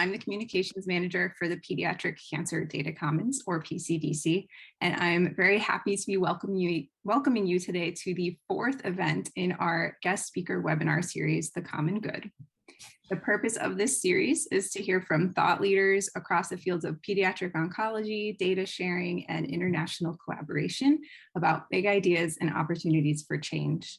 I'm the Communications Manager for the Pediatric Cancer Data Commons, or PCDC, and I'm very happy to be welcoming you today to the fourth event in our guest speaker webinar series, The Common Good. The purpose of this series is to hear from thought leaders across the fields of pediatric oncology, data sharing, and international collaboration about big ideas and opportunities for change.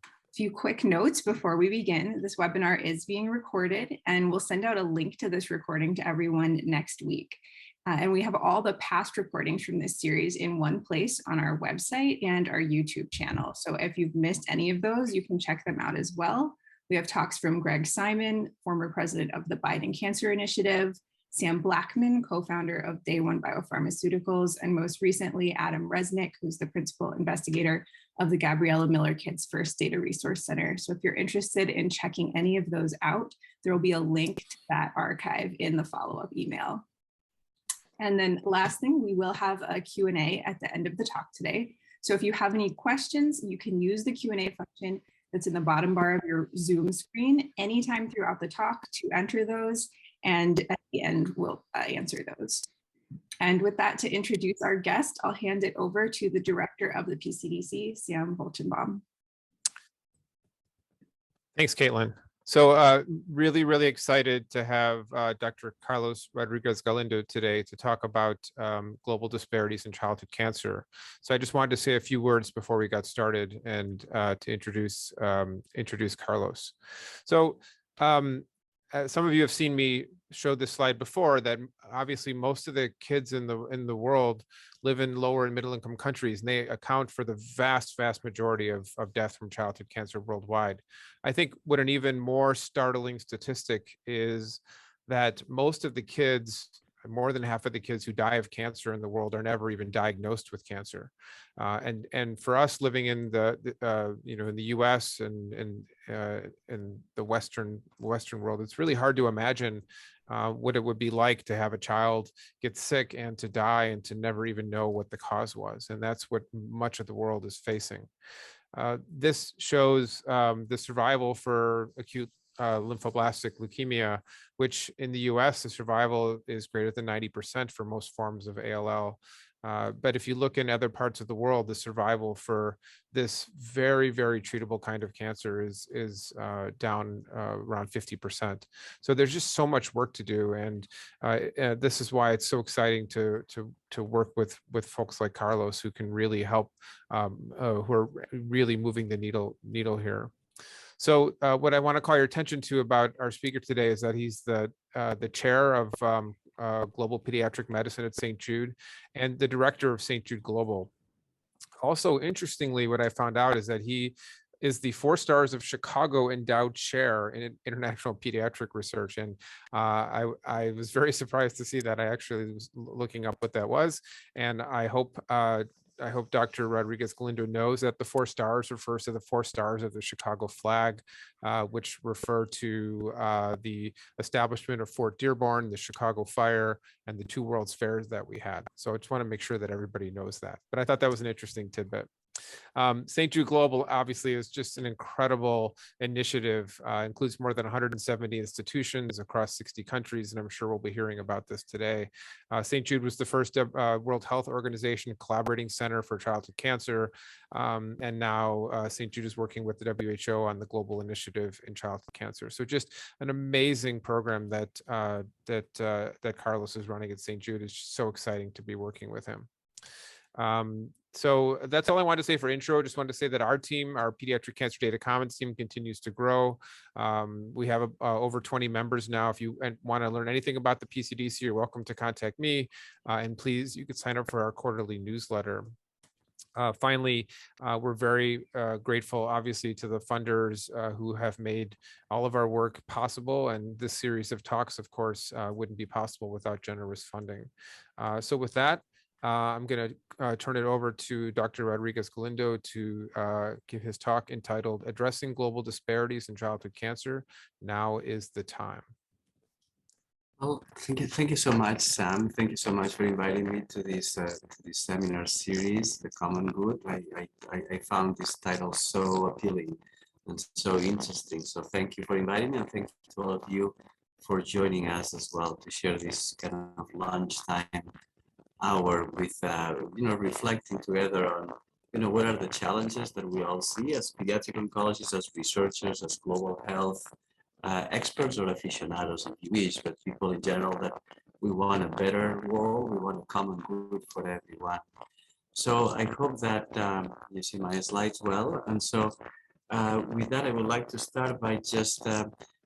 A few quick notes before we begin. This webinar is being recorded, and we'll send out a link to this recording to everyone next week. And we have all the past recordings from this series in one place on our website and our YouTube channel. So if you've missed any of those, you can check them out as well. We have talks from Greg Simon, former president of the Biden Cancer Initiative, Sam Blackman, co-founder of Day One Biopharmaceuticals, and most recently, Adam Resnick, who's the principal investigator of the Gabriella Miller Kids First Data Resource Center. So if you're interested in checking any of those out, there will be a link to that archive in the follow-up email. And then last thing, we will have a Q&A at the end of the talk today. So if you have any questions, you can use the Q&A function that's in the bottom bar of your Zoom screen anytime throughout the talk to enter those, and at the end we'll answer those. And with that, to introduce our guest, I'll hand it over to the director of the PCDC, Sam Bolchenbaum. Thanks, Caitlin. So really excited to have Dr. Carlos Rodriguez-Galindo today to talk about global disparities in childhood cancer. So I just wanted to say a few words before we got started and to introduce Carlos. So some of you have seen me show this slide before, that obviously most of the kids in the world live in lower and middle income countries, and they account for the vast majority of death from childhood cancer worldwide. I think what an even more startling statistic is that most of the kids, more than half of the kids who die of cancer in the world, are never even diagnosed with cancer. And for us living in the in the U.S. and in the Western world, it's really hard to imagine what it would be like to have a child get sick and to die and to never even know what the cause was. And that's what much of the world is facing. This shows the survival for acute lymphoblastic leukemia, which in the US, the survival is greater than 90% for most forms of ALL. But if you look in other parts of the world, the survival for this very treatable kind of cancer is down around 50%. So there's just so much work to do, and this is why it's so exciting to work with folks like Carlos, who can really help, who are really moving the needle here. So what I want to call your attention to about our speaker today is that he's the chair of Global Pediatric Medicine at St. Jude and the director of St. Jude Global. Also, interestingly, what I found out is that he is the 4 Stars of Chicago Endowed Chair in International Pediatric Research. And I was very surprised to see that. I actually was looking up what that was. And I hope Dr. Rodriguez-Galindo knows that the 4 stars refers to the 4 stars of the Chicago flag, which refer to the establishment of Fort Dearborn, the Chicago fire, and the 2 World's Fairs that we had. So I just want to make sure that everybody knows that. But I thought that was an interesting tidbit. St. Jude Global obviously is just an incredible initiative, includes more than 170 institutions across 60 countries, and I'm sure we'll be hearing about this today. St. Jude was the first World Health Organization collaborating center for childhood cancer, and now St. Jude is working with the WHO on the global initiative in childhood cancer. So just an amazing program that Carlos is running at St. Jude. It's just so exciting to be working with him. So that's all I wanted to say for intro. Just wanted to say that our team, our Pediatric Cancer Data Commons team, continues to grow. We have over 20 members now. If you want to learn anything about the PCDC, you're welcome to contact me. And please, you can sign up for our quarterly newsletter. Finally, we're very grateful, obviously, to the funders who have made all of our work possible. And this series of talks, of course, wouldn't be possible without generous funding. So with that, I'm going to turn it over to Dr. Rodriguez-Galindo to give his talk entitled Addressing Global Disparities in Childhood Cancer. Now is the time. Well, thank you so much, Sam. Thank you so much for inviting me to this seminar series, The Common Good. I found this title so appealing and so interesting. So thank you for inviting me, and thank you to all of you for joining us as well to share this kind of lunchtime hour with, reflecting together on, what are the challenges that we all see as pediatric oncologists, as researchers, as global health experts or aficionados, if you wish, but people in general, that we want a better world, we want a common good for everyone. So I hope that you see my slides well. And so with that, I would like to start by just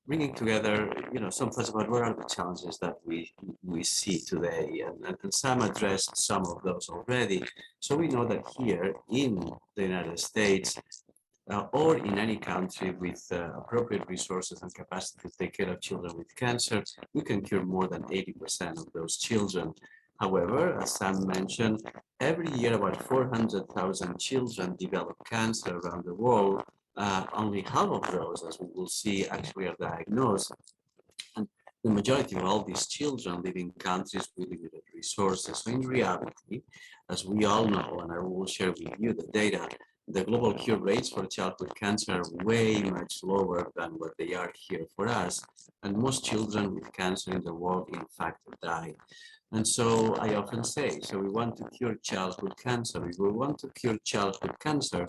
bringing together, some thoughts about what are the challenges that we see today. And Sam addressed some of those already. So we know that here in the United States, or in any country with appropriate resources and capacity to take care of children with cancer, we can cure more than 80% of those children. However, as Sam mentioned, every year about 400,000 children develop cancer around the world. Only half of those, as we will see, actually are diagnosed. And the majority of all these children live in countries with limited resources. So in reality, as we all know, and I will share with you the data, the global cure rates for childhood cancer are way much lower than what they are here for us. And most children with cancer in the world, in fact, die. And so I often say, so we want to cure childhood cancer. If we want to cure childhood cancer,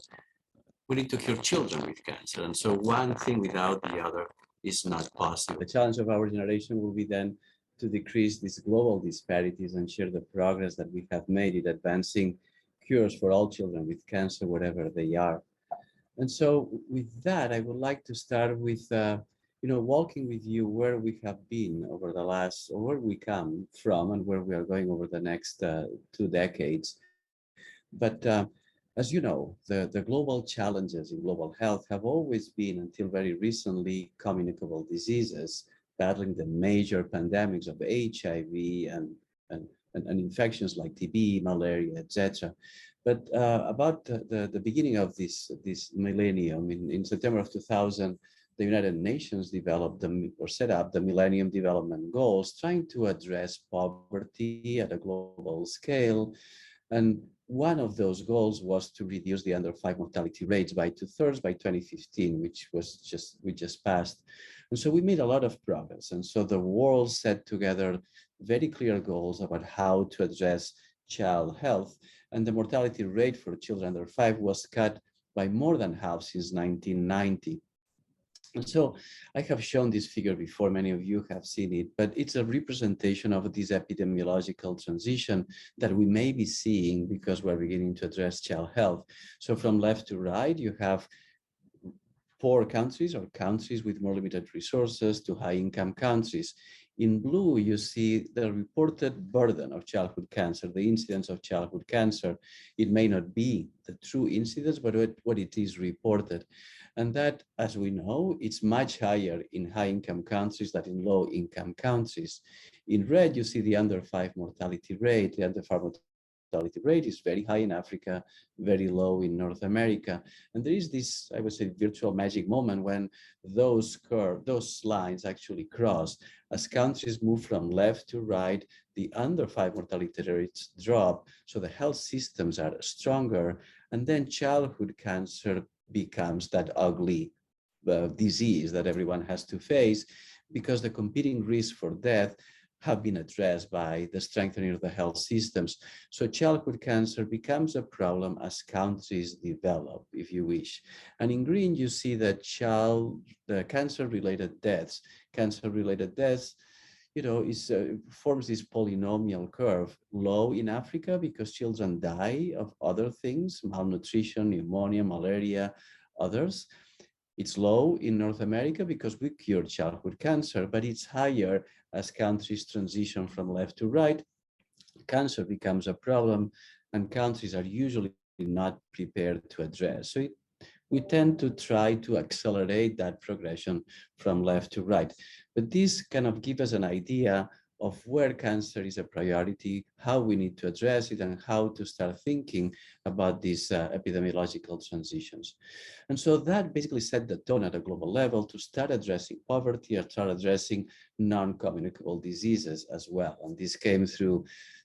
we need to cure children with cancer. And so one thing without the other is not possible. The challenge of our generation will be then to decrease these global disparities and share the progress that we have made in advancing cures for all children with cancer, wherever they are. And so with that, I would like to start with, walking with you where we have been over the last, or where we come from and where we are going over the next 2 decades. But as you know, the global challenges in global health have always been, until very recently, communicable diseases, battling the major pandemics of HIV and infections like TB, malaria, etc. But about the beginning of this millennium, in September of 2000, the United Nations developed or set up the Millennium Development Goals, trying to address poverty at a global scale. And one of those goals was to reduce the under 5 mortality rates by 2/3 by 2015, which we just passed. And so we made a lot of progress. And so the world set together very clear goals about how to address child health. And the mortality rate for children under 5 was cut by more than half since 1990. And so I have shown this figure before, many of you have seen it, but it's a representation of this epidemiological transition that we may be seeing because we're beginning to address child health. So from left to right, you have poor countries or countries with more limited resources to high-income countries. In blue, you see the reported burden of childhood cancer, the incidence of childhood cancer. It may not be the true incidence, but what it is reported. And that, as we know, it's much higher in high-income countries than in low-income countries. In red, you see the under 5 mortality rate. The under 5 mortality rate is very high in Africa, very low in North America. And there is this, I would say, virtual magic moment when those lines actually cross. As countries move from left to right, the under 5 mortality rates drop, so the health systems are stronger, and then childhood cancer becomes that ugly disease that everyone has to face, because the competing risks for death have been addressed by the strengthening of the health systems. So childhood cancer becomes a problem as countries develop, if you wish. And in green, you see that the cancer-related deaths. Cancer-related deaths, forms this polynomial curve, low in Africa because children die of other things, malnutrition, pneumonia, malaria, others. It's low in North America because we cured childhood cancer, but it's higher as countries transition from left to right. Cancer becomes a problem, and countries are usually not prepared to address. So we tend to try to accelerate that progression from left to right. But this kind of gives us an idea of where cancer is a priority, how we need to address it, and how to start thinking about these epidemiological transitions. And so that basically set the tone at a global level to start addressing poverty or start addressing non-communicable diseases as well. And this came through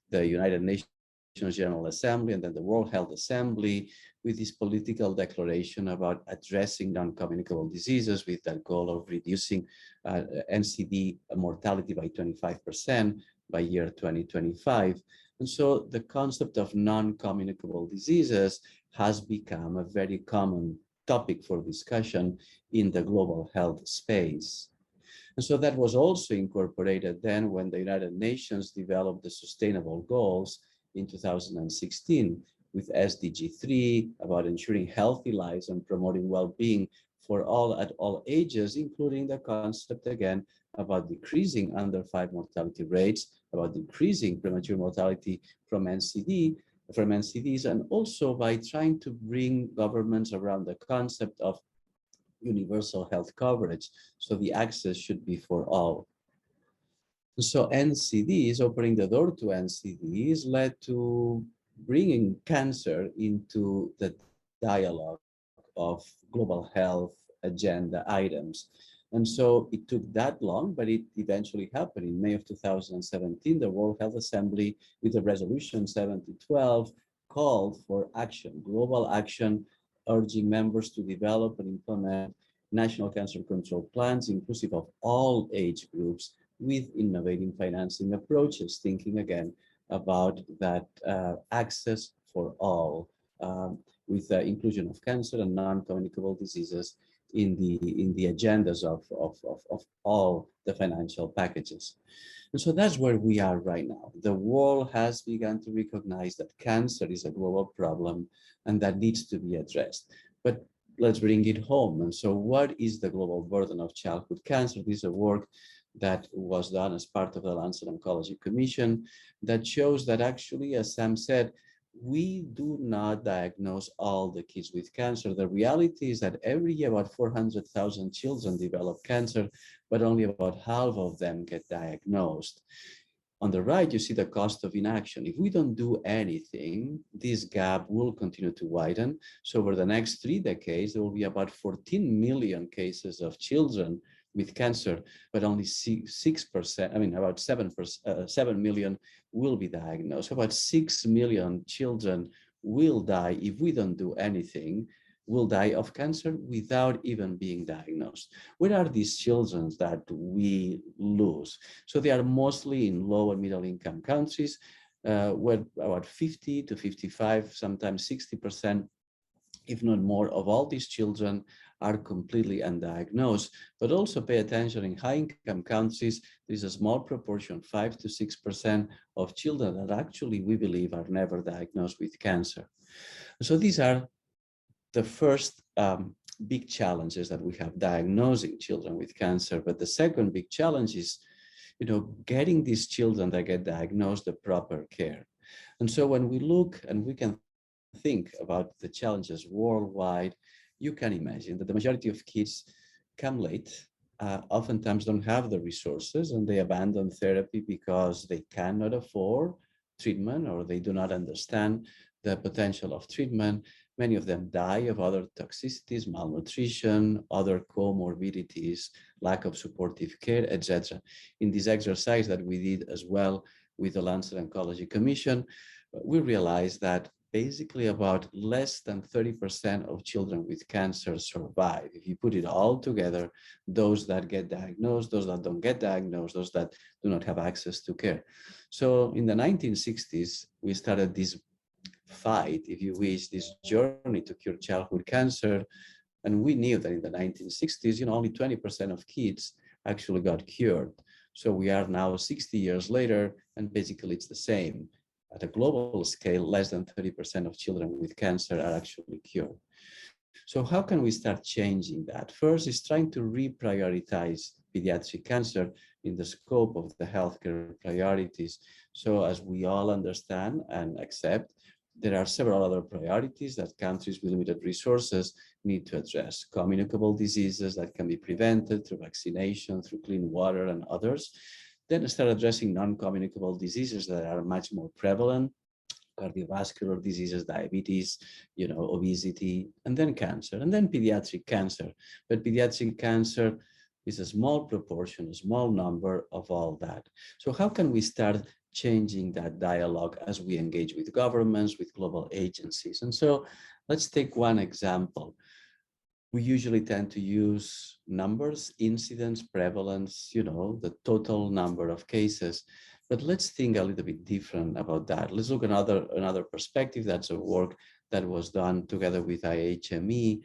the United Nations General Assembly and then the World Health Assembly with this political declaration about addressing non-communicable diseases with that goal of reducing NCD mortality by 25% by year 2025. And so the concept of non-communicable diseases has become a very common topic for discussion in the global health space. And so that was also incorporated then when the United Nations developed the Sustainable Goals in 2016 with SDG 3 about ensuring healthy lives and promoting well-being for all at all ages, including the concept again about decreasing under 5 mortality rates, about decreasing premature mortality from NCDs, and also by trying to bring governments around the concept of universal health coverage. So the access should be for all. So NCDs, opening the door to NCDs, led to bringing cancer into the dialogue of global health agenda items. And so it took that long, but it eventually happened. In May of 2017, the World Health Assembly, with the resolution 7012, called for action, global action, urging members to develop and implement national cancer control plans inclusive of all age groups with innovating financing approaches, thinking again about that access for all with the inclusion of cancer and non-communicable diseases in the agendas of all the financial packages. And so that's where we are right now. The world has begun to recognize that cancer is a global problem and that needs to be addressed. But let's bring it home. And so what is the global burden of childhood cancer? This is a work that was done as part of the Lancet Oncology Commission that shows that actually, as Sam said, we do not diagnose all the kids with cancer. The reality is that every year about 400,000 children develop cancer, but only about half of them get diagnosed. On the right, you see the cost of inaction. If we don't do anything, this gap will continue to widen. So over the next 3 decades, there will be about 14 million cases of children with cancer, but only 6%, about 7 million will be diagnosed. About 6 million children will die if we don't do anything, will die of cancer without even being diagnosed. Where are these children that we lose? So they are mostly in low and middle income countries, where about 50 to 55, sometimes 60%, if not more, of all these children are completely undiagnosed. But also pay attention, in high-income countries, there is a small proportion, 5 to 6% of children that actually, we believe, are never diagnosed with cancer. So these are the first big challenges that we have, diagnosing children with cancer. But the second big challenge is, getting these children that get diagnosed the proper care. And so when we look and we can think about the challenges worldwide, you can imagine that the majority of kids come late, oftentimes don't have the resources, and they abandon therapy because they cannot afford treatment or they do not understand the potential of treatment. Many of them die of other toxicities, malnutrition, other comorbidities, lack of supportive care, etc. In this exercise that we did as well with the Lancet Oncology Commission, we realized that basically about less than 30% of children with cancer survive. If you put it all together, those that get diagnosed, those that don't get diagnosed, those that do not have access to care. So in the 1960s, we started this fight, if you wish, this journey to cure childhood cancer. And we knew that in the 1960s, only 20% of kids actually got cured. So we are now 60 years later, and basically it's the same. At a global scale, less than 30% of children with cancer are actually cured. So how can we start changing that? First is trying to reprioritize pediatric cancer in the scope of the healthcare priorities. So as we all understand and accept, there are several other priorities that countries with limited resources need to address. Communicable diseases that can be prevented through vaccination, through clean water and others. Then start addressing non-communicable diseases that are much more prevalent, cardiovascular diseases, diabetes, obesity, and then cancer, and then pediatric cancer. But pediatric cancer is a small proportion, a small number of all that. So how can we start changing that dialogue as we engage with governments, with global agencies. And so let's take one example. We usually tend to use numbers, incidence, prevalence, the total number of cases. But let's think a little bit different about that. Let's look at another perspective. That's a work that was done together with IHME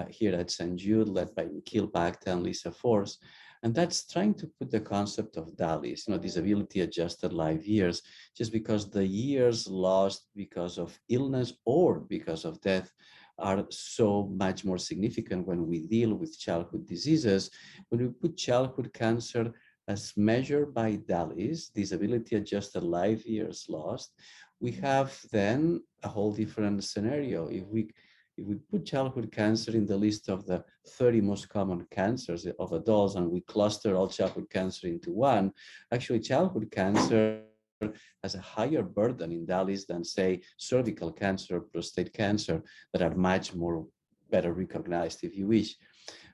here at St. Jude, led by Nikhil Bhakta and Lisa Force. And that's trying to put the concept of DALYs, disability adjusted life years, just because the years lost because of illness or because of death are so much more significant when we deal with childhood diseases. When we put childhood cancer as measured by DALYs, disability adjusted life years lost, we have then a whole different scenario. If we put childhood cancer in the list of the 30 most common cancers of adults, and we cluster all childhood cancer into one, actually childhood cancer has a higher burden in DALYs than, say, cervical cancer or prostate cancer that are much more better recognized, if you wish.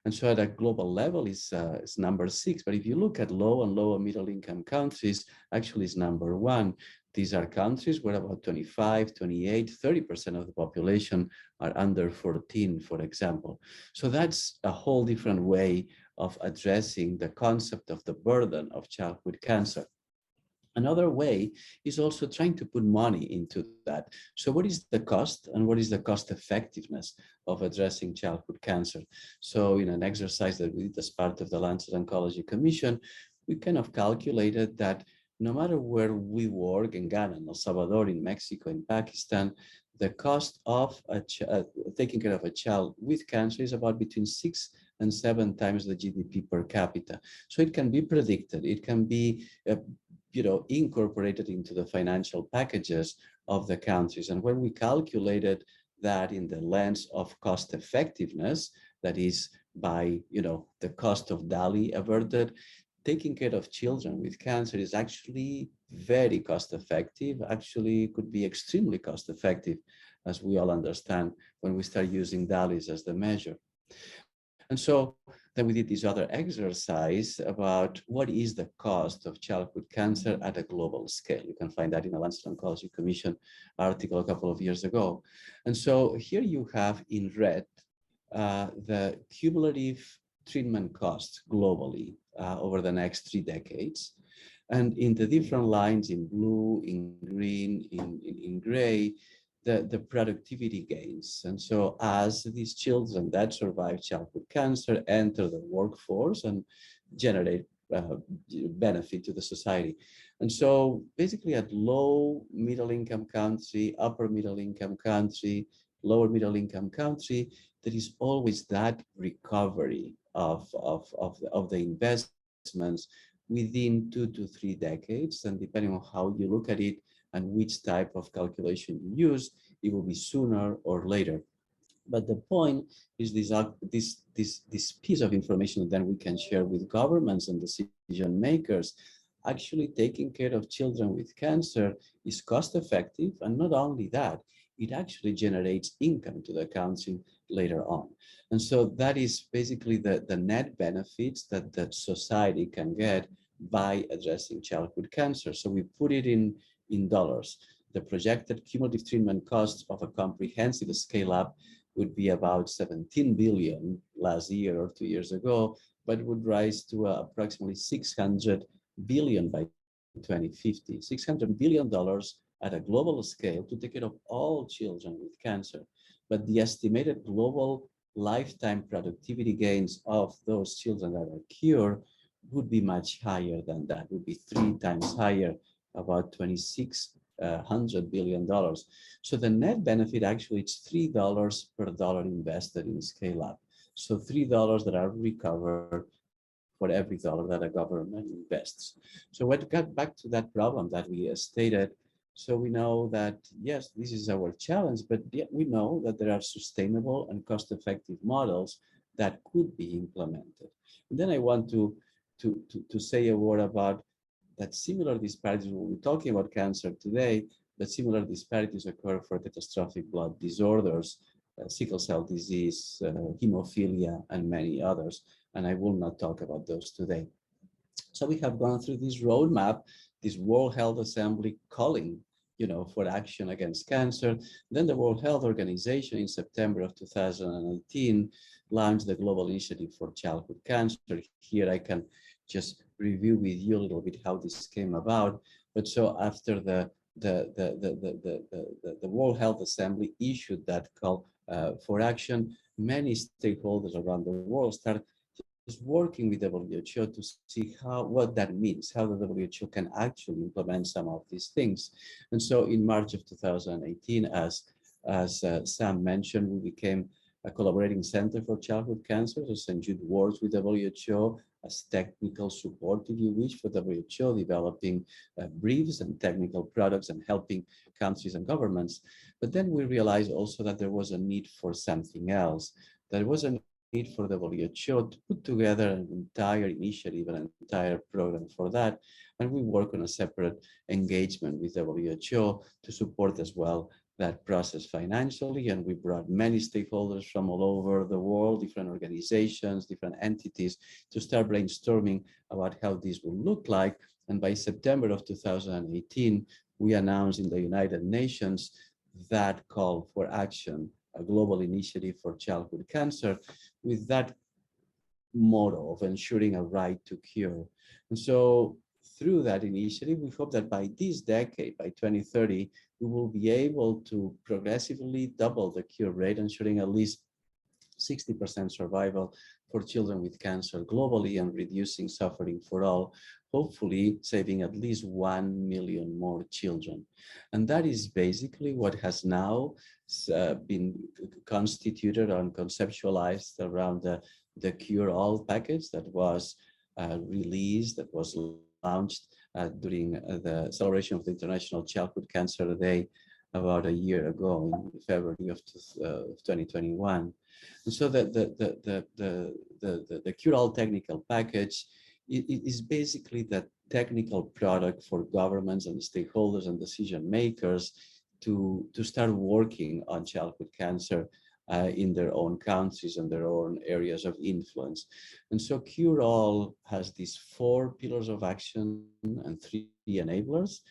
And so at a global level, it's number 6. But if you look at low and lower middle income countries, actually it's number 1. These are countries where about 25, 28, 30% of the population are under 14, for example. So that's a whole different way of addressing the concept of the burden of childhood cancer. Another way is also trying to put money into that. So what is the cost and what is the cost effectiveness of addressing childhood cancer? So in an exercise that we did as part of the Lancet Oncology Commission, we kind of calculated that no matter where we work, in Ghana, in El Salvador, in Mexico, in Pakistan, the cost of taking care of a child with cancer is about between 6 and 7 times the GDP per capita. So it can be predicted. It can be incorporated into the financial packages of the countries. And when we calculated that in the lens of cost effectiveness, that is by the cost of DALY averted, taking care of children with cancer is actually very cost effective, actually could be extremely cost effective, as we all understand when we start using DALYs as the measure. And so then we did this other exercise about what is the cost of childhood cancer at a global scale. You can find that in a Lancet Oncology Commission article a couple of years ago. And so here you have in red the cumulative treatment costs globally over the next 3 decades. And in the different lines in blue, in green, in gray, the productivity gains. And so as these children that survive childhood cancer enter the workforce and generate benefit to the society. And so basically at low middle income country, upper middle income country, lower middle income country, there is always that recovery of the investments within 2 to 3 decades. And depending on how you look at it, and which type of calculation you use, it will be sooner or later. But the point is this piece of information that then we can share with governments and decision makers. Actually taking care of children with cancer is cost effective, and not only that, it actually generates income to the country later on. And so that is basically the net benefits that the society can get by addressing childhood cancer. So we put it in dollars. The projected cumulative treatment costs of a comprehensive scale up would be about 17 billion last year or 2 years ago, but would rise to approximately 600 billion by 2050. $600 billion at a global scale to take care of all children with cancer. But the estimated global lifetime productivity gains of those children that are cured would be much higher than that, would be 3 times higher, about $2,600 billion. So the net benefit actually is $3 per dollar invested in scale up. So $3 that are recovered for every dollar that a government invests. So what got back to that problem that we stated. So we know that, yes, this is our challenge, but we know that there are sustainable and cost-effective models that could be implemented. And then I want to say a word about that similar disparities. When we're talking about cancer today, that similar disparities occur for catastrophic blood disorders, sickle cell disease, hemophilia, and many others. And I will not talk about those today. So we have gone through this roadmap, this World Health Assembly calling, for action against cancer. Then the World Health Organization in September of 2018 launched the Global Initiative for Childhood Cancer. Here I can just review with you a little bit how this came about. But so after the World Health Assembly issued that call for action, many stakeholders around the world started is working with WHO to see what that means, how the WHO can actually implement some of these things. And so in March of 2018, as Sam mentioned, we became a collaborating center for childhood cancer. So St. Jude works with WHO as technical support, if you wish, for WHO, developing briefs and technical products and helping countries and governments. But then we realized also that there was a need for something else. There was a need for the WHO to put together an entire initiative, an entire program for that. And we work on a separate engagement with the WHO to support as well that process financially. And we brought many stakeholders from all over the world, different organizations, different entities, to start brainstorming about how this will look like. And by September of 2018, we announced in the United Nations that call for action, a global initiative for childhood cancer, with that motto of ensuring a right to cure. And so through that initiative, we hope that by this decade, by 2030, we will be able to progressively double the cure rate, ensuring at least 60% survival for children with cancer globally and reducing suffering for all, hopefully saving at least 1 million more children. And that is basically what has now been constituted and conceptualized around the Cure All package that was released, that was launched during the celebration of the International Childhood Cancer Day about a year ago in February of 2021. And so the Cure All technical package is basically the technical product for governments and stakeholders and decision makers to start working on childhood cancer in their own countries and their own areas of influence. And so Cure All has these 4 pillars of action and 3 enablers.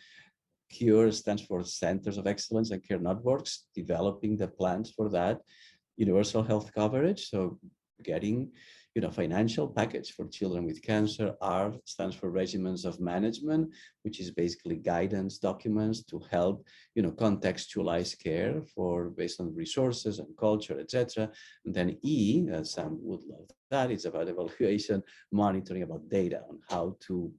CURE stands for Centers of Excellence and Care Networks, developing the plans for that. Universal health coverage, so getting financial package for children with cancer. R stands for regimens of management, which is basically guidance documents to help contextualize care based on resources and culture, etc. And then E, as Sam would love that, it's about evaluation, monitoring, about data on how to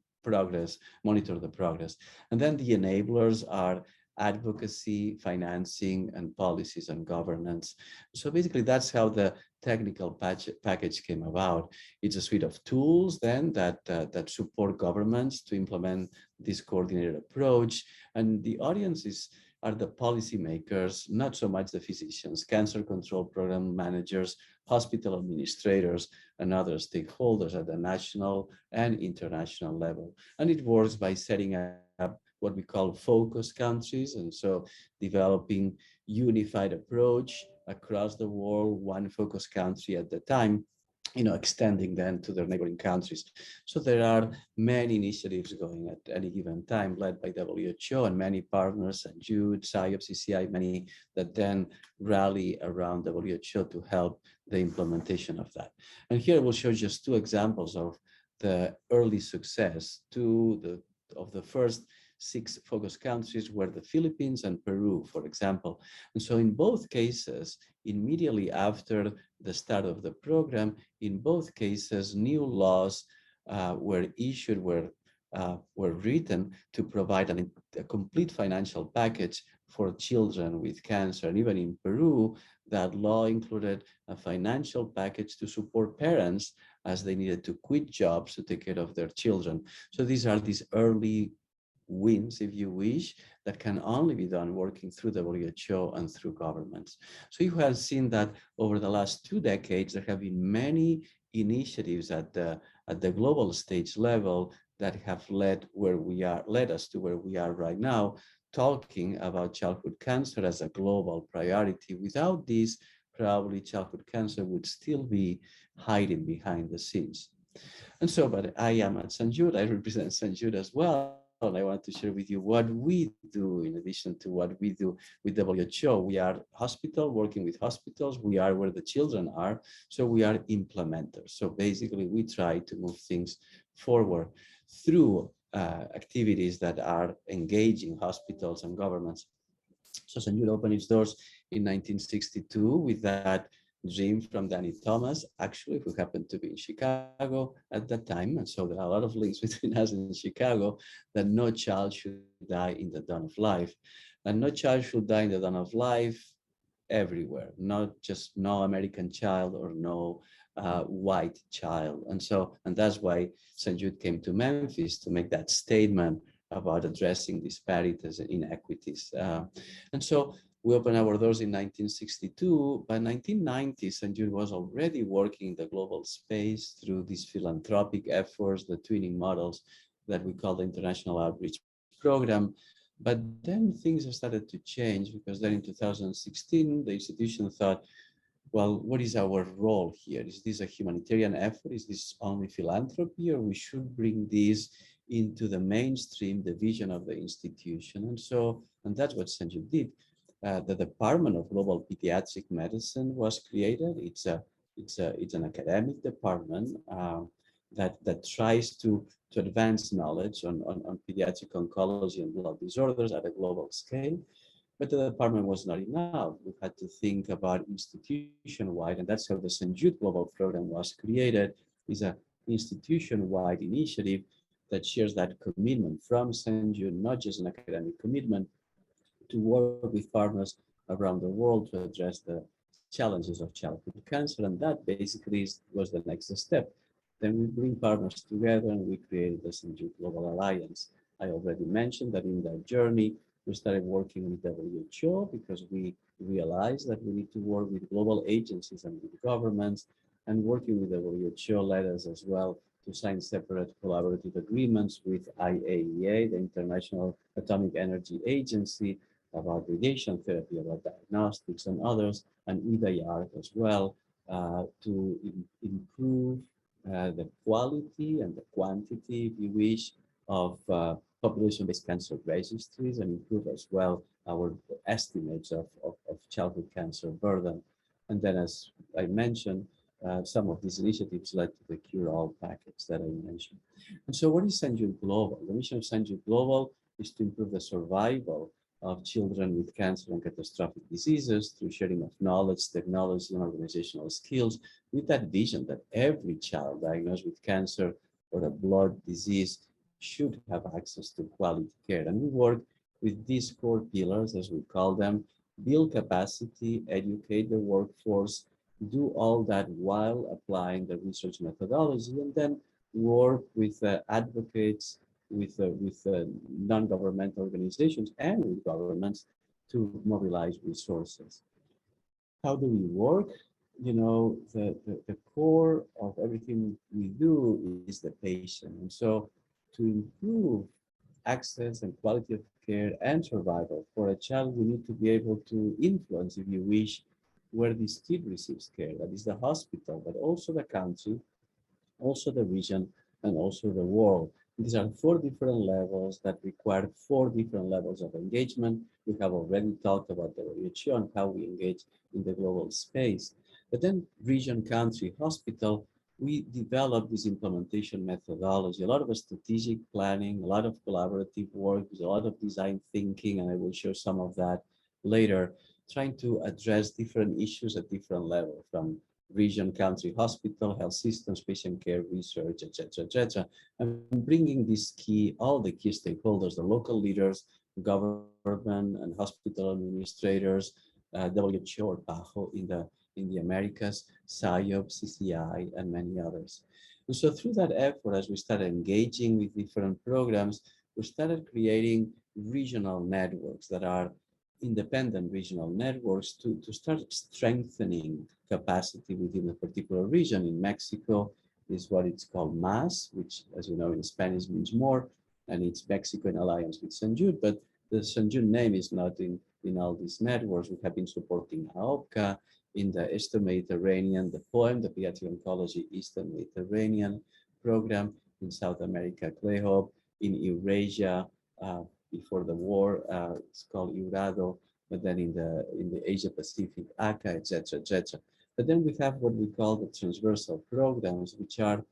monitor the progress. And then the enablers are advocacy, financing, and policies and governance. So basically that's how the technical package came about. It's a suite of tools then that support governments to implement this coordinated approach. And the audiences are the policymakers, not so much the physicians, cancer control program managers, hospital administrators, and other stakeholders at the national and international level. And it works by setting up what we call focus countries. And so developing unified approach across the world, one focus country at the time, extending then to their neighboring countries. So there are many initiatives going at any given time led by WHO and many partners, and Jude, SIOP, CCI, many that then rally around WHO to help the implementation of that. And here we'll show just 2 examples of the early success. Of the first 6 focus countries were the Philippines and Peru, for example. And so in both cases, immediately after the start of the program, in both cases, new laws were issued, were written to provide a complete financial package for children with cancer. And even in Peru, that law included a financial package to support parents as they needed to quit jobs to take care of their children. So these are these early wins, if you wish, that can only be done working through the WHO and through governments. So you have seen that over the last 2 decades, there have been many initiatives at the global stage level that have led us to where we are right now, talking about childhood cancer as a global priority. Without this, probably childhood cancer would still be hiding behind the scenes. And so, but I am at St. Jude, I represent St. Jude as well. And I want to share with you what we do in addition to what we do with WHO. We are hospital, working with hospitals. We are where the children are. So we are implementers. So basically we try to move things forward through activities that are engaging hospitals and governments. So St. Jude opened its doors in 1962 with that dream from Danny Thomas, actually, who happened to be in Chicago at that time. And so there are a lot of links between us and Chicago, that no child should die in the dawn of life. And no child should die in the dawn of life everywhere, not just no American child or no white child. And that's why St. Jude came to Memphis to make that statement about addressing disparities and inequities. And so we opened our doors in 1962. By 1990, St. Jude was already working in the global space through these philanthropic efforts, the twinning models that we call the International Outreach Program. But then things have started to change, because then in 2016, the institution thought, well, what is our role here? Is this a humanitarian effort? Is this only philanthropy? Or we should bring this into the mainstream, the vision of the institution? And that's what St. Jude did. The Department of Global Pediatric Medicine was created. It's an academic department that tries to advance knowledge on pediatric oncology and blood disorders at a global scale. But the department was not enough. We had to think about institution-wide, and that's how the St. Jude Global Program was created. It's an institution-wide initiative that shares that commitment from St. Jude, not just an academic commitment, to work with partners around the world to address the challenges of childhood cancer. And that basically was the next step. Then we bring partners together and we created the St. Jude Global Alliance. I already mentioned that in that journey, we started working with WHO because we realized that we need to work with global agencies and with governments, and working with WHO led us as well to sign separate collaborative agreements with IAEA, the International Atomic Energy Agency, about radiation therapy, about diagnostics and others, and IDARC as well, to improve the quality and the quantity, if you wish, of population-based cancer registries, and improve as well our estimates of childhood cancer burden. And then, as I mentioned, some of these initiatives led to the Cure All package that I mentioned. And so what is St. Jude Global? The mission of St. Jude Global is to improve the survival of children with cancer and catastrophic diseases through sharing of knowledge, technology, and organizational skills, with that vision that every child diagnosed with cancer or a blood disease should have access to quality care. And we work with these core pillars, as we call them: build capacity, educate the workforce, do all that while applying the research methodology, and then work with advocates, with non-governmental organizations and with governments to mobilize resources. How do we work? You know, the core of everything we do is the patient. And so to improve access and quality of care and survival for a child, we need to be able to influence, if you wish, where this kid receives care. That is the hospital, but also the country, also the region, and also the world. These are 4 different levels that require 4 different levels of engagement. We have already talked about the WHO and how we engage in the global space. But then region, country, hospital, we developed this implementation methodology, a lot of strategic planning, a lot of collaborative work, a lot of design thinking, and I will show some of that later, trying to address different issues at different levels, from region, country, hospital, health systems, patient care, research, etc., and bringing all the key stakeholders, the local leaders, government and hospital administrators, WHO or PAHO in the Americas, SIOP, CCI, and many others. And so through that effort, as we started engaging with different programs, we started creating regional networks that are independent regional networks to start strengthening capacity within a particular region. In Mexico is what it's called MAS, which, as you know, in Spanish means more, and it's Mexico in alliance with St. Jude, but the St. Jude name is not in all these networks. We have been supporting AOPCA in the Eastern Mediterranean, the POEM, the Pediatric Oncology Eastern Mediterranean, program. In South America, CLEHOP. In Eurasia, before the war, it's called Eurado. But then in the Asia Pacific, ACA, etc., etc. But then we have what we call the transversal programs, which are,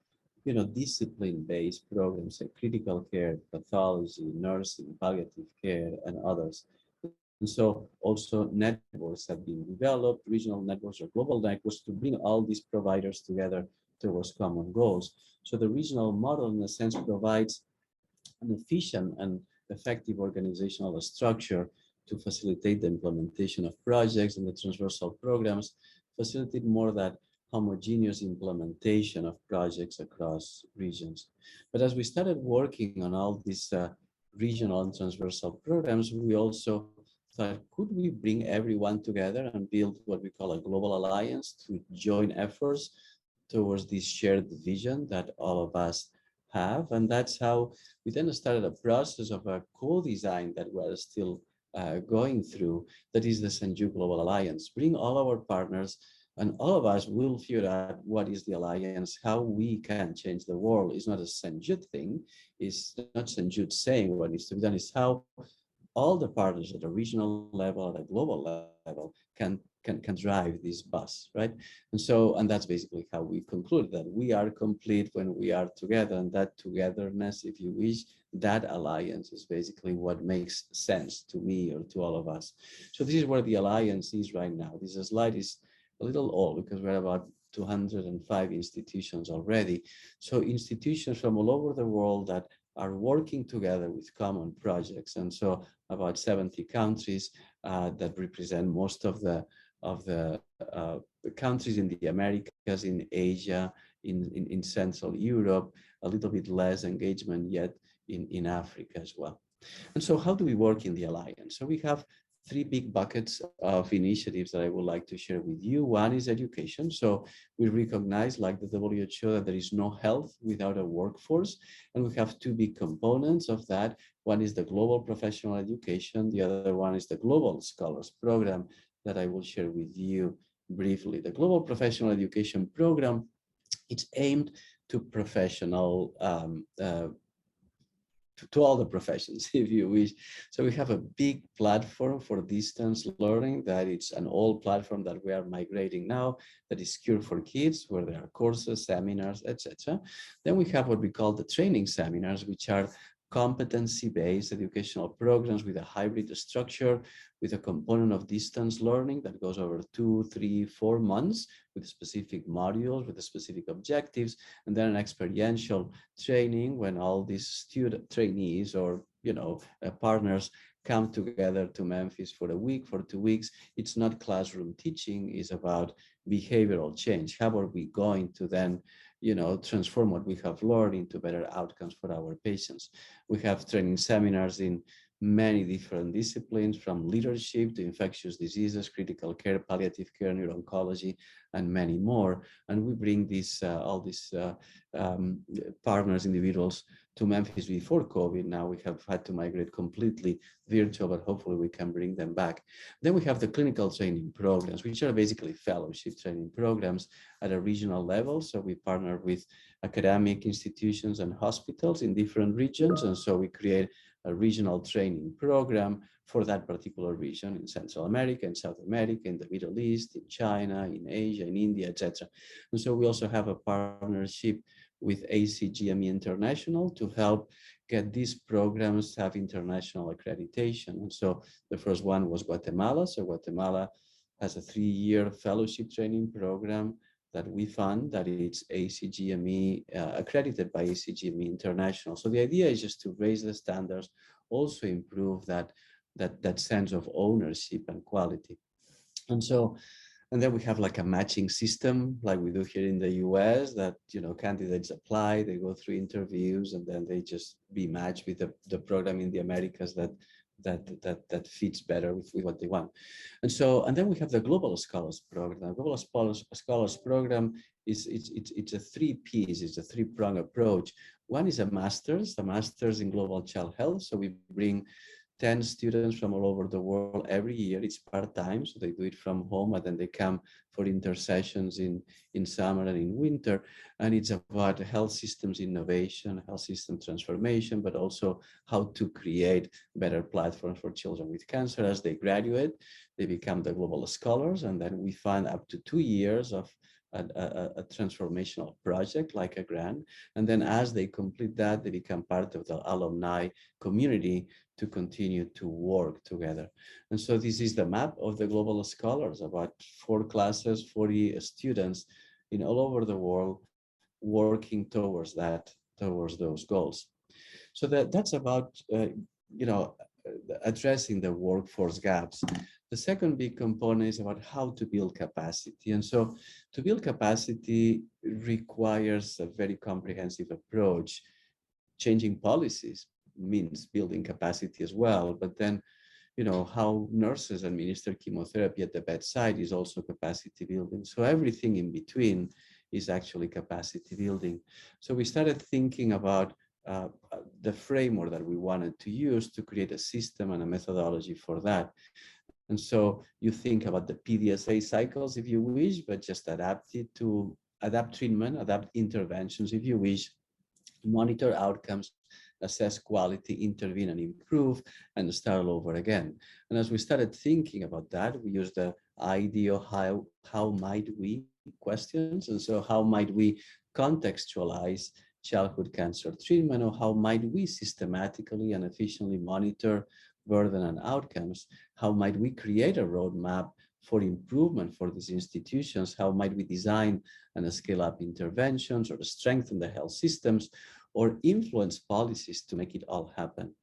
discipline-based programs like critical care, pathology, nursing, palliative care, and others. And so also networks have been developed, regional networks or global networks, to bring all these providers together towards common goals. So the regional model, in a sense, provides an efficient and effective organizational structure to facilitate the implementation of projects, and the transversal programs facilitate more that homogeneous implementation of projects across regions. But as we started working on all these regional and transversal programs, we also thought, could we bring everyone together and build what we call a global alliance to join efforts towards this shared vision that all of us have? And that's how we then started a process of a co-design that we're still going through, that is the Jude Global Alliance. Bring all our partners, and all of us will figure out what is the alliance, how we can change the world. It's not a Jude thing. It's not Jude saying what needs to be done. It's how all the partners at a regional level, at a global level, can drive this bus, right? And that's basically how we conclude that we are complete when we are together, and that togetherness, if you wish, that alliance is basically what makes sense to me or to all of us. So this is where the alliance is right now. This slide is a little old because we're about 205 institutions already. So institutions from all over the world that are working together with common projects. And so about 70 countries that represent most of the countries in the Americas, in Asia, in Central Europe, a little bit less engagement yet in Africa as well. And so how do we work in the alliance? So we have three big buckets of initiatives that I would like to share with you. One is education. So we recognize, like the WHO, that there is no health without a workforce. And we have two big components of that. One is the global professional education. The other one is the Global Scholars Program that I will share with you briefly. The Global Professional Education Program, it's aimed to professional to all the professions, if you wish. So we have a big platform for distance learning that it's an old platform that we are migrating now, that is Cure for Kids, where there are courses, seminars, etc. Then we have what we call the training seminars, which are competency-based educational programs with a hybrid structure, with a component of distance learning that goes over 2, 3, 4 months with specific modules, with specific objectives, and then an experiential training when all these student trainees or partners come together to Memphis for a week, for 2 weeks. It's not classroom teaching, it's about behavioral change. How are we going to then transform what we have learned into better outcomes for our patients? We have training seminars in many different disciplines, from leadership to infectious diseases, critical care, palliative care, neuro-oncology, and many more. And we bring these all these partners, individuals, to Memphis before COVID. Now we have had to migrate completely virtual, but hopefully we can bring them back. Then we have the clinical training programs, which are basically fellowship training programs at a regional level. So we partner with academic institutions and hospitals in different regions. And so we create a regional training program for that particular region in Central America, in South America, in the Middle East, in China, in Asia, in India, etc. And so we also have a partnership with ACGME International to help get these programs have international accreditation. And so the first one was Guatemala. So Guatemala has a 3-year fellowship training program that we fund, that it's ACGME, accredited by ACGME International. So the idea is just to raise the standards, also improve that sense of ownership and quality. And then we have like a matching system, like we do here in the US, that candidates apply, they go through interviews, and then they just be matched with the program in the Americas that fits better with what they want. And then we have the Global Scholars Program. The Global Scholars Program it's a 3-piece, it's a 3-prong approach. One is a master's in global child health. So we bring 10 students from all over the world every year. It's part-time, so they do it from home, and then they come for intersessions in summer and in winter. And it's about health systems innovation, health system transformation, but also how to create better platforms for children with cancer. As they graduate, they become the global scholars, and then we fund up to 2 years of a transformational project like a grant. And then as they complete that, they become part of the alumni community to continue to work together. And so this is the map of the global scholars, about 4 classes, 40 students in all over the world working towards those goals. So that's about addressing the workforce gaps. The second big component is about how to build capacity. And so to build capacity requires a very comprehensive approach. Changing policies means building capacity as well, but then how nurses administer chemotherapy at the bedside is also capacity building. So everything in between is actually capacity building. So we started thinking about the framework that we wanted to use to create a system and a methodology for that. And so you think about the PDSA cycles, if you wish, but just adapt treatment, adapt interventions, if you wish, monitor outcomes, assess quality, intervene and improve, and start all over again. And as we started thinking about that, we used the idea of how might we questions. And so how might we contextualize childhood cancer treatment, or how might we systematically and efficiently monitor burden and outcomes? How might we create a roadmap for improvement for these institutions? How might we design and scale up interventions, or strengthen the health systems, or influence policies to make it all happen?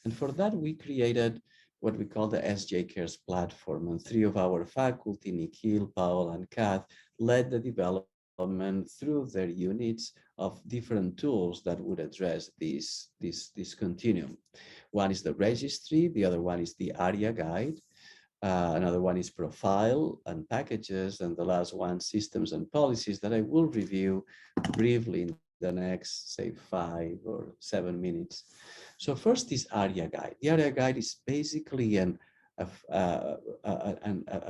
And for that, we created what we call the SJCARES platform. And 3 of our faculty, Nikhil, Paul, and Kath, led the development through their units of different tools that would address this continuum. One is the registry, the other one is the ARIA guide, another one is profile and packages, and the last one, systems and policies, that I will review briefly in the next, say, 5 or 7 minutes. So first is ARIA guide. The ARIA guide is basically a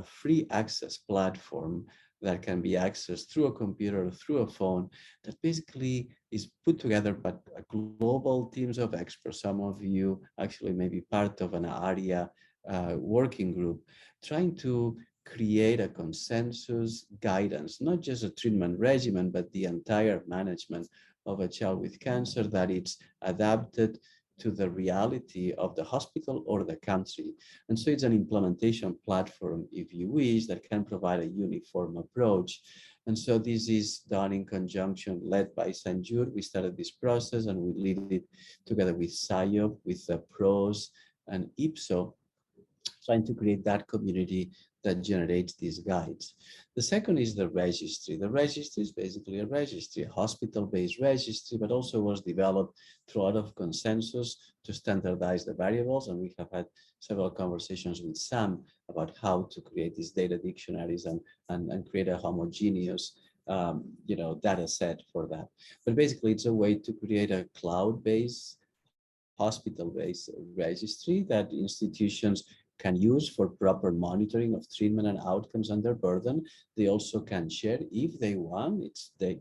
free access platform that can be accessed through a computer or through a phone, that basically is put together by a global teams of experts. Some of you actually may be part of an ARIA working group, trying to create a consensus guidance, not just a treatment regimen, but the entire management of a child with cancer, that it's adapted to the reality of the hospital or the country. And so it's an implementation platform, if you wish, that can provide a uniform approach. And so this is done in conjunction, led by St. Jude. We started this process, and we lead it together with SIOP, with the PROS and IPSO, trying to create that community that generates these guides. The second is the registry. The registry is basically a registry, a hospital-based registry, but also was developed through a lot of consensus to standardize the variables. And we have had several conversations with Sam about how to create these data dictionaries and create a homogeneous data set for that. But basically, it's a way to create a cloud-based, hospital-based registry that institutions can use for proper monitoring of treatment and outcomes under burden. They also can share, if they want, it's the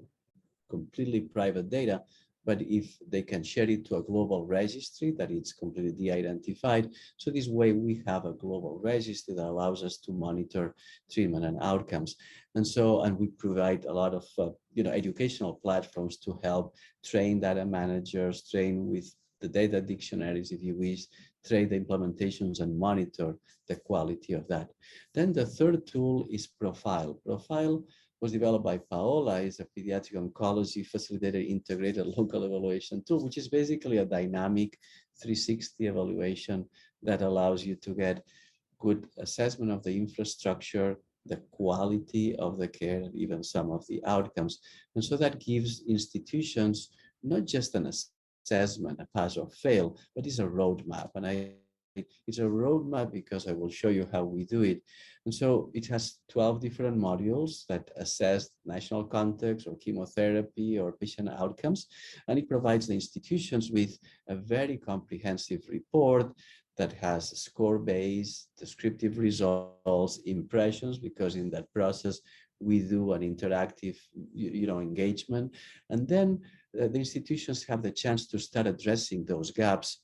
completely private data, but if they can share it to a global registry that it's completely de-identified. So this way we have a global registry that allows us to monitor treatment and outcomes. And we provide a lot of educational platforms to help train data managers, train with the data dictionaries, if you wish, train the implementations and monitor the quality of that. Then the third tool is Profile. Profile was developed by Paola. It's a pediatric oncology facilitated integrated local evaluation tool, which is basically a dynamic 360 evaluation that allows you to get good assessment of the infrastructure, the quality of the care, and even some of the outcomes. And so that gives institutions not just an assessment, a pass or fail, but it's a roadmap. And it's a roadmap because I will show you how we do it. And so it has 12 different modules that assess national context or chemotherapy or patient outcomes. And it provides the institutions with a very comprehensive report that has score-based descriptive results, impressions, because in that process we do an interactive engagement. And then the institutions have the chance to start addressing those gaps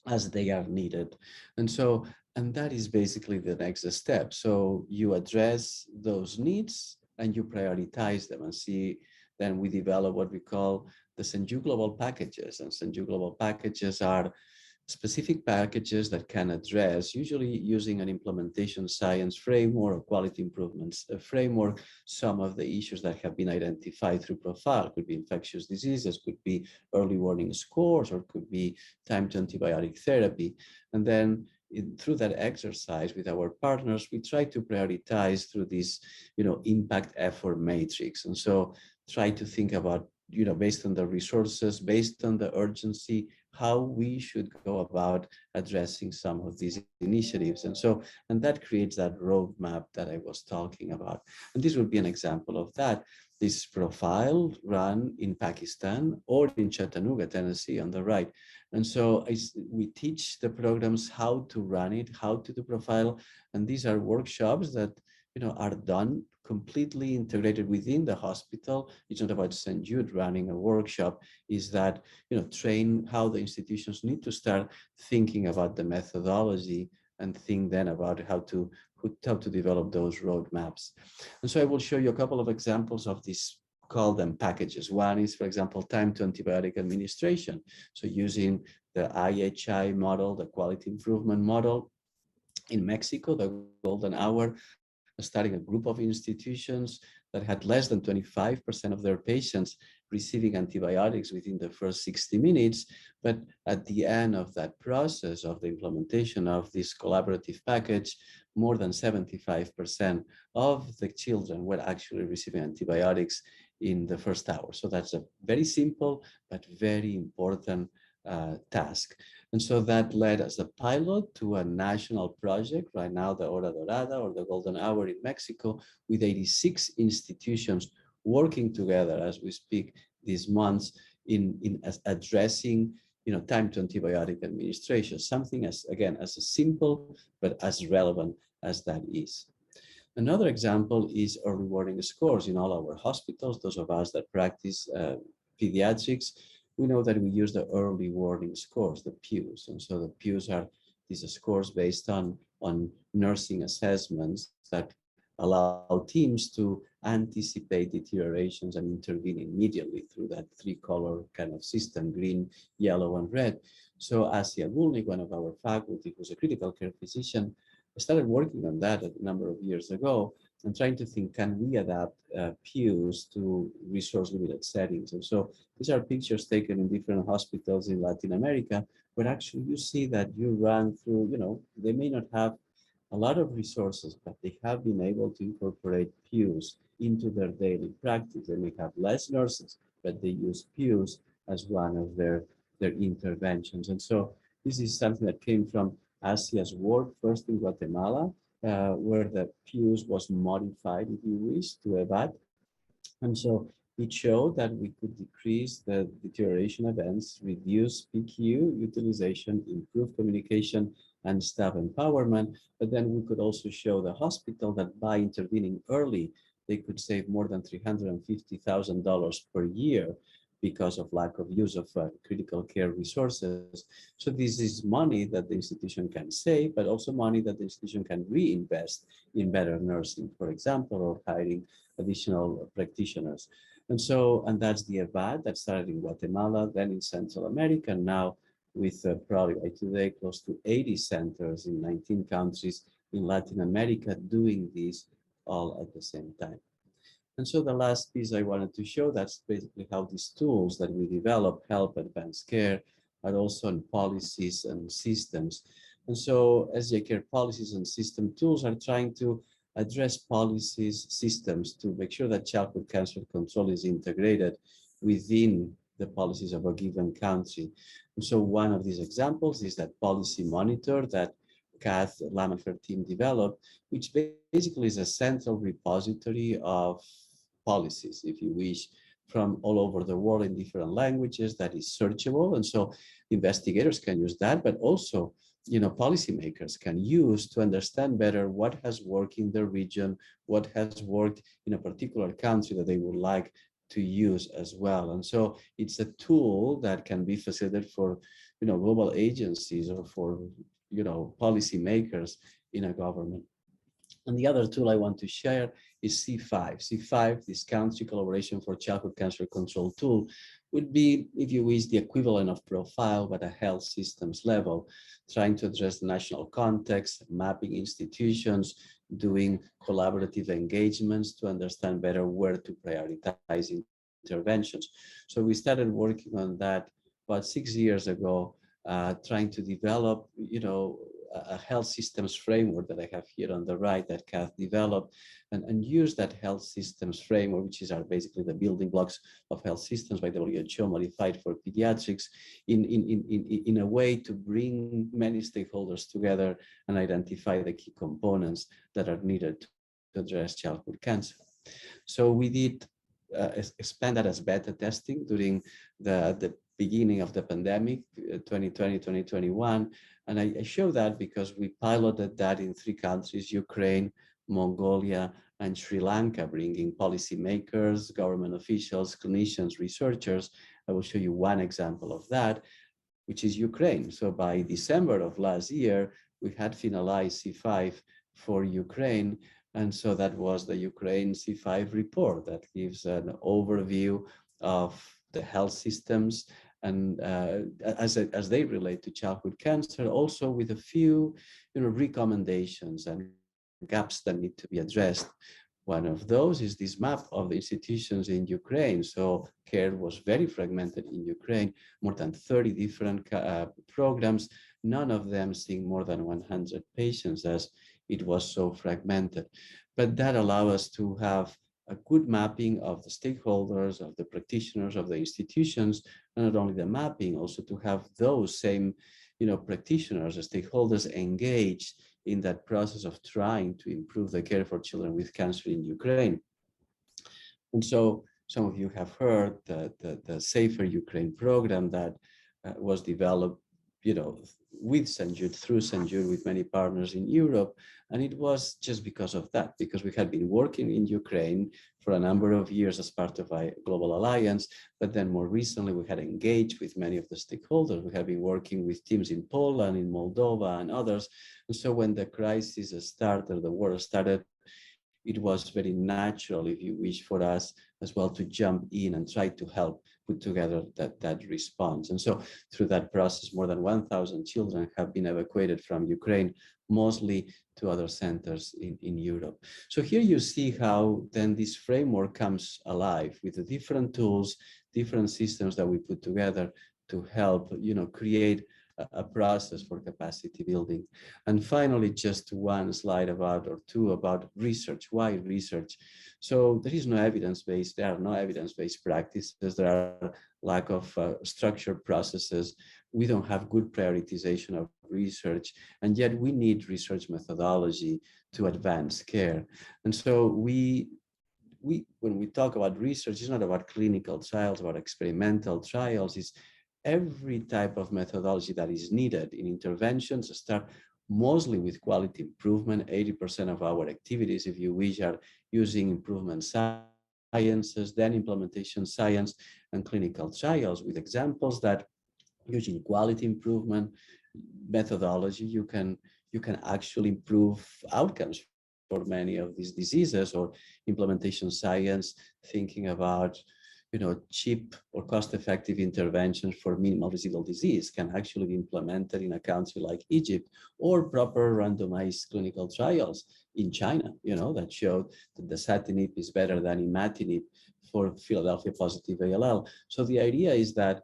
as they are needed. And that is basically the next step. So you address those needs and you prioritize them, and see, then we develop what we call the Jude Global packages. And Jude Global packages are specific packages that can address, usually using an implementation science framework or quality improvements framework, some of the issues that have been identified through profile. Could be infectious diseases, could be early warning scores, or could be time to antibiotic therapy. And then through that exercise with our partners, we try to prioritize through this, impact effort matrix. And so try to think about, based on the resources, based on the urgency, how we should go about addressing some of these initiatives. And that creates that roadmap that I was talking about. And this would be an example of that. This profile run in Pakistan or in Chattanooga, Tennessee on the right. And so we teach the programs how to run it, how to do profile. And these are workshops that, are done completely integrated within the hospital. It's not about St. Jude running a workshop, is that, train how the institutions need to start thinking about the methodology and think then about how to develop those roadmaps. And so I will show you a couple of examples of these, call them packages. One is, for example, time to antibiotic administration. So using the IHI model, the quality improvement model in Mexico, the golden hour, starting a group of institutions that had less than 25% of their patients receiving antibiotics within the first 60 minutes. But at the end of that process of the implementation of this collaborative package, more than 75% of the children were actually receiving antibiotics in the first hour. So that's a very simple but very important task. And so that led as a pilot to a national project, right now the Hora Dorada, or the Golden Hour in Mexico, with 86 institutions working together as we speak these months in addressing, time to antibiotic administration, something as simple but as relevant as that is. Another example is early warning scores in all our hospitals. Those of us that practice pediatrics, we know that we use the early warning scores, the PEWs. And so the PEWs are these scores based on nursing assessments that allow teams to anticipate deteriorations and intervene immediately through that three-color kind of system, green, yellow, and red. So Asia Gulnik, one of our faculty, who's a critical care physician, started working on that a number of years ago and trying to think, can we adapt PEWs to resource-limited settings? And so these are pictures taken in different hospitals in Latin America, where actually you see that you run through, they may not have a lot of resources, but they have been able to incorporate PEWs into their daily practice. They may have less nurses, but they use PEWs as one of their interventions. And so this is something that came from Asia's work, first in Guatemala, where the PEWs was modified, if you wish, to EVAT. And so it showed that we could decrease the deterioration events, reduce PQ utilization, improve communication and staff empowerment. But then we could also show the hospital that by intervening early, they could save more than $350,000 per year because of lack of use of critical care resources. So this is money that the institution can save, but also money that the institution can reinvest in better nursing, for example, or hiring additional practitioners. And that's the EVAD that started in Guatemala, then in Central America, and now with probably by today close to 80 centers in 19 countries in Latin America doing this all at the same time. And so the last piece I wanted to show, that's basically how these tools that we develop help advanced care, but also in policies and systems. And so SJCARE policies and system tools are trying to address policies, systems to make sure that childhood cancer control is integrated within the policies of a given country. And so one of these examples is that policy monitor that Kath Lam and her team developed, which basically is a central repository of policies, if you wish, from all over the world in different languages that is searchable. And so investigators can use that, but also policymakers can use to understand better what has worked in their region, what has worked in a particular country that they would like to use as well. And so it's a tool that can be facilitated for global agencies or for policymakers in a government. And the other tool I want to share is C5. C5, this Country Collaboration for Childhood Cancer Control tool, would be, if you wish, the equivalent of Profile, but at health systems level, trying to address the national context, mapping institutions, doing collaborative engagements to understand better where to prioritize interventions. So we started working on that about 6 years ago, trying to develop, a health systems framework that I have here on the right that Kath developed, and use that health systems framework, which is basically the building blocks of health systems by WHO modified for pediatrics, in a way to bring many stakeholders together and identify the key components that are needed to address childhood cancer. So we did expand that as beta testing during the beginning of the pandemic, 2020, 2021. And I show that because we piloted that in 3 countries, Ukraine, Mongolia, and Sri Lanka, bringing policymakers, government officials, clinicians, researchers. I will show you one example of that, which is Ukraine. So by December of last year, we had finalized C5 for Ukraine. And so that was the Ukraine C5 report that gives an overview of the health systems and as they relate to childhood cancer, also with a few recommendations and gaps that need to be addressed. One of those is this map of the institutions in Ukraine. So care was very fragmented in Ukraine, more than 30 different programs, none of them seeing more than 100 patients as it was so fragmented. But that allowed us to have a good mapping of the stakeholders, of the practitioners, of the institutions, and not only the mapping, also to have those same practitioners, the stakeholders engaged in that process of trying to improve the care for children with cancer in Ukraine. And so some of you have heard the Safer Ukraine program that was developed with St. Jude, through St. Jude, with many partners in Europe. And it was just because of that, because we had been working in Ukraine for a number of years as part of a global alliance. But then more recently, we had engaged with many of the stakeholders. We had been working with teams in Poland, in Moldova, and others. And so when the crisis started, the war started, it was very natural, if you wish, for us as well to jump in and try to help put together that response. And so through that process, more than 1,000 children have been evacuated from Ukraine, mostly to other centers in Europe. So here you see how then this framework comes alive with the different tools, different systems that we put together to help create a process for capacity building. And finally, just one slide or two about research. Why research? So there are no evidence-based practices. There are lack of structured processes. We don't have good prioritization of research, and yet we need research methodology to advance care. And so when we talk about research, it's not about clinical trials, about experimental trials. It's every type of methodology that is needed in interventions. Start mostly with quality improvement. 80% of our activities, if you wish, are using improvement sciences, then implementation science and clinical trials with examples that using quality improvement methodology, you can actually improve outcomes for many of these diseases, or implementation science, thinking about cheap or cost-effective interventions for minimal residual disease can actually be implemented in a country like Egypt, or proper randomized clinical trials in China, that showed that dasatinib is better than imatinib for Philadelphia positive ALL. So the idea is that,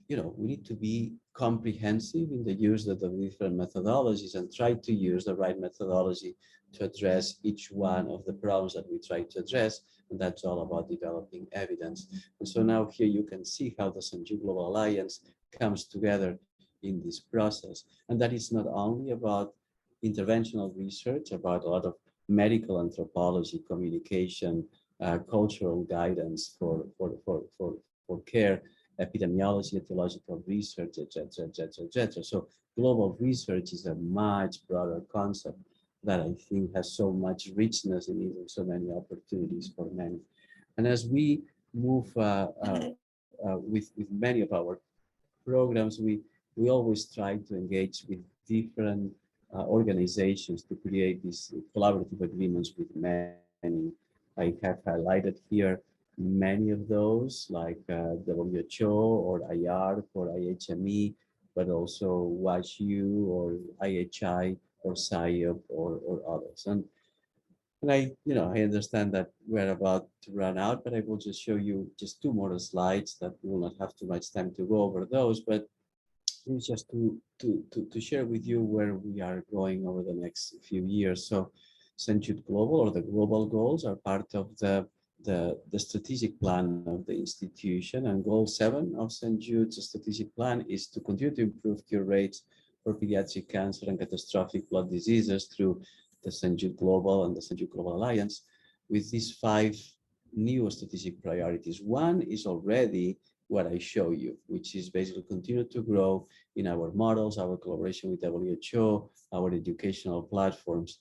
we need to be comprehensive in the use of the different methodologies and try to use the right methodology to address each one of the problems that we try to address. And that's all about developing evidence. And so now here you can see how the St. Jude Global Alliance comes together in this process. And that is not only about interventional research, about a lot of medical anthropology, communication, cultural guidance for care epidemiology, etiological research, etc., etc., etc. So global research is a much broader concept that I think has so much richness in it and so many opportunities for many. And as we move with many of our programs, we always try to engage with different organizations to create these collaborative agreements with many. I have highlighted here many of those, like WHO or IARC or IHME, but also WashU or IHI or SIOP or others. And I understand that we're about to run out, but I will just show you just two more slides that we will not have too much time to go over those, but it's just to share with you where we are going over the next few years. So St. Jude Global, or the global goals, are part of the strategic plan of the institution, and goal 7 of St. Jude's strategic plan is to continue to improve cure rates for pediatric cancer and catastrophic blood diseases through the St. Jude Global and the St. Jude Global Alliance, with these 5 new strategic priorities. One is already what I show you, which is basically continue to grow in our models, our collaboration with WHO, our educational platforms.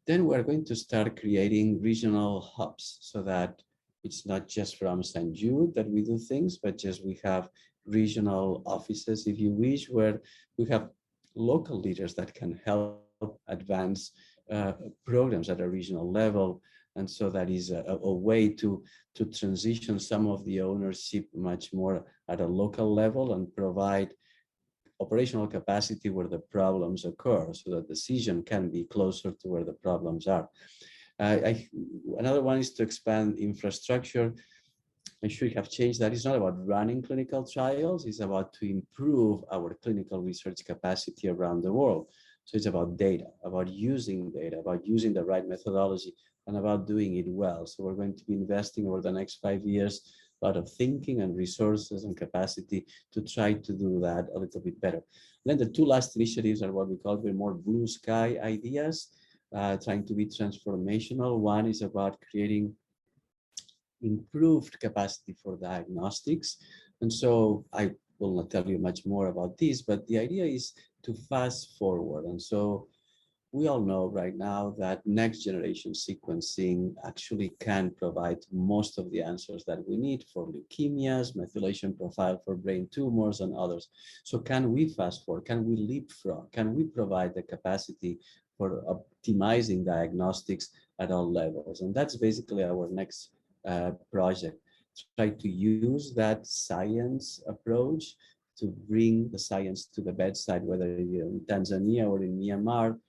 Then we're going to start creating regional hubs so that it's not just from St. Jude that we do things, but just we have regional offices, if you wish, where we have local leaders that can help advance programs at a regional level. And so that is a way to transition some of the ownership much more at a local level and provide operational capacity where the problems occur, so that decision can be closer to where the problems are. Another one is to expand infrastructure. I should have changed that. It's not about running clinical trials, it's about to improve our clinical research capacity around the world. So it's about data, about using the right methodology, and about doing it well. So we're going to be investing over the next 5 years a lot of thinking and resources and capacity to try to do that a little bit better. And then the 2 last initiatives are what we call the more blue sky ideas, trying to be transformational. One is about creating improved capacity for diagnostics. And so I will not tell you much more about this, but the idea is to fast forward. And so we all know right now that next generation sequencing actually can provide most of the answers that we need for leukemias, methylation profile for brain tumors, and others. So can we fast forward? Can we leapfrog? Can we provide the capacity for optimizing diagnostics at all levels? And that's basically our next project. Try to use that science approach to bring the science to the bedside, whether in Tanzania or in Myanmar,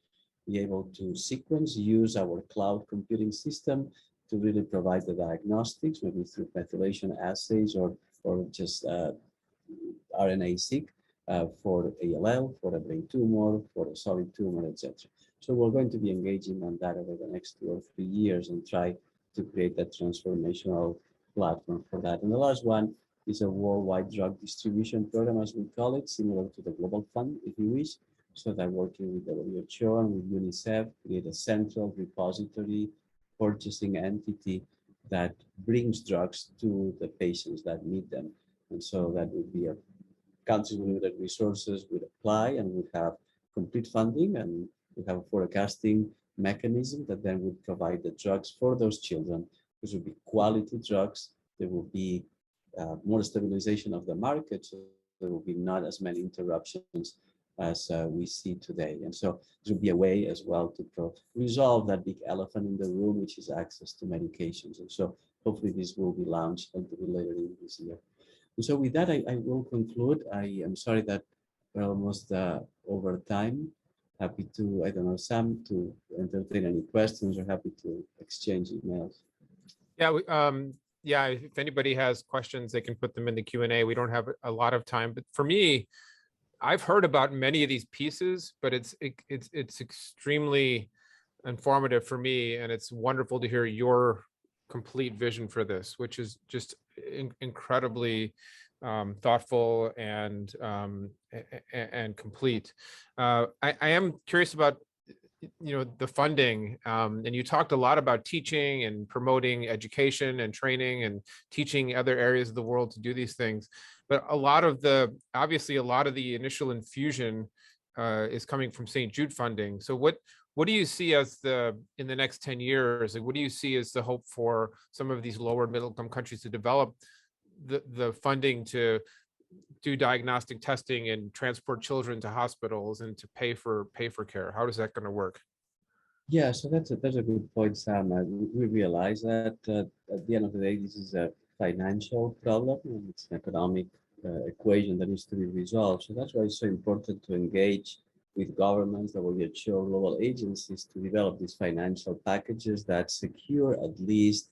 be able to sequence, use our cloud computing system to really provide the diagnostics, maybe through methylation assays or just RNA-seq for ALL, for a brain tumor, for a solid tumor, etc. So we're going to be engaging on that over the next 2 or 3 years and try to create that transformational platform for that. And the last one is a worldwide drug distribution program, as we call it, similar to the Global Fund, if you wish. So that working with WHO and with UNICEF, create a central repository purchasing entity that brings drugs to the patients that need them. And so that would be a countries with limited resources would apply and would have complete funding, and we have a forecasting mechanism that then would provide the drugs for those children. These would be quality drugs. There will be more stabilization of the market, so there will be not as many interruptions as we see today. And so this will be a way as well to resolve that big elephant in the room, which is access to medications. And so hopefully this will be launched a little bit later in this year. And so with that, I will conclude. I am sorry that we're almost over time. Happy to, I don't know, Sam, to entertain any questions, or happy to exchange emails. Yeah, if anybody has questions, they can put them in the Q&A. We don't have a lot of time, but for me, I've heard about many of these pieces, but it's extremely informative for me, and it's wonderful to hear your complete vision for this, which is just incredibly thoughtful and complete. I am curious about the funding, and you talked a lot about teaching and promoting education and training and teaching other areas of the world to do these things. But obviously a lot of the initial infusion is coming from St. Jude funding. So what do you see as in the next 10 years? Like, what do you see as the hope for some of these lower middle income countries to develop the funding to do diagnostic testing and transport children to hospitals and to pay for care? How is that going to work? Yeah, so that's a good point, Sam. We realize that at the end of the day, this is a financial problem and it's an economic equation that needs to be resolved. So that's why it's so important to engage with governments, WHO, global agencies to develop these financial packages that secure at least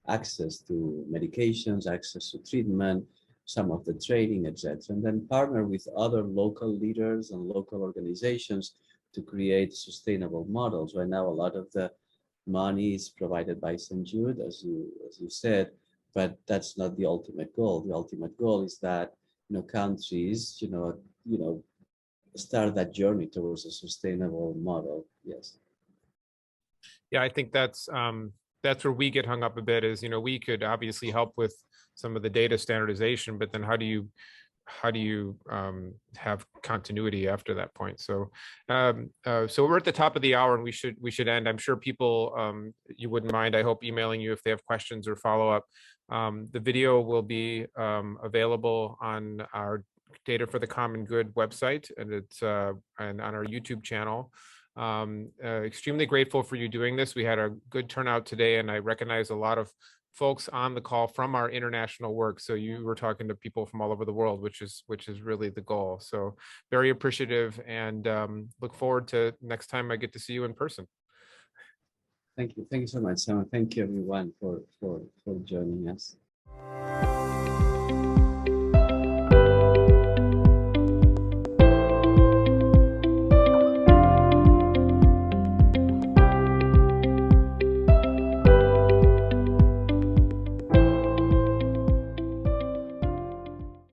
access to medications, access to treatment, some of the training, etc. And then partner with other local leaders and local organizations to create sustainable models. Right now, a lot of the money is provided by St. Jude, as you said, but that's not the ultimate goal. The ultimate goal is that countries, start that journey towards a sustainable model. Yes. Yeah, I think that's where we get hung up a bit. Is we could obviously help with some of the data standardization, but then how do you have continuity after that point? So so we're at the top of the hour and we should end. I'm sure people, you wouldn't mind, I hope, emailing you if they have questions or follow up. The video will be available on our Data for the Common Good website, and it's and on our YouTube channel. Extremely grateful for you doing this. We had a good turnout today, and I recognize a lot of folks on the call from our international work. So you were talking to people from all over the world, which is really the goal. So very appreciative, and look forward to next time I get to see you in person. Thank you so much, Sam. Thank you everyone for joining us.